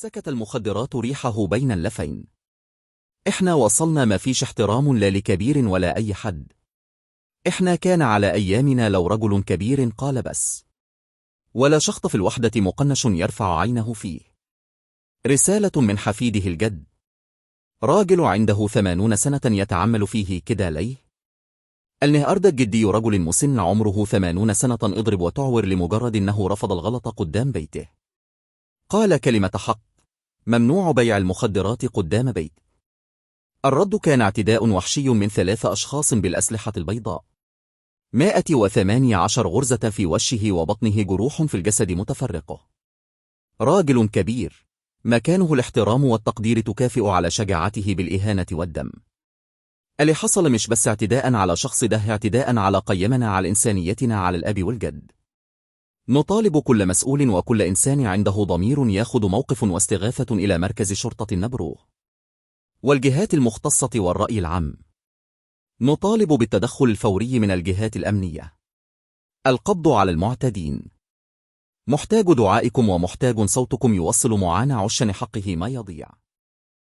سكت المخدرات ريحه بين اللفين. إحنا وصلنا، ما فيش احترام لا لكبير ولا أي حد. إحنا كان على أيامنا لو رجل كبير قال بس، ولا شخط في الوحدة مقنش يرفع عينه فيه. رسالة من حفيده الجد. راجل عنده 80 سنة يتعمل فيه كده ليه؟ النهارده الجدي رجل مسن عمره 80 سنة اضرب وتعور لمجرد أنه رفض الغلط قدام بيته. قال كلمة حق: ممنوع بيع المخدرات قدام بيت. الرد كان اعتداء وحشي من 3 أشخاص بالأسلحة البيضاء. 118 غرزة في وشه وبطنه، جروح في الجسد متفرقة. راجل كبير، مكانه الاحترام والتقدير، تكافئ على شجاعته بالإهانة والدم. اللي حصل مش بس اعتداء على شخص، ده اعتداء على قيمنا، على إنسانيتنا، على الأب والجد. نطالب كل مسؤول وكل إنسان عنده ضمير ياخد موقف واستغاثة إلى مركز شرطة نبروه والجهات المختصة والرأي العام. نطالب بالتدخل الفوري من الجهات الأمنية. القبض على المعتدين. محتاج دعائكم ومحتاج صوتكم يوصل معانا عشان حقه ما يضيع.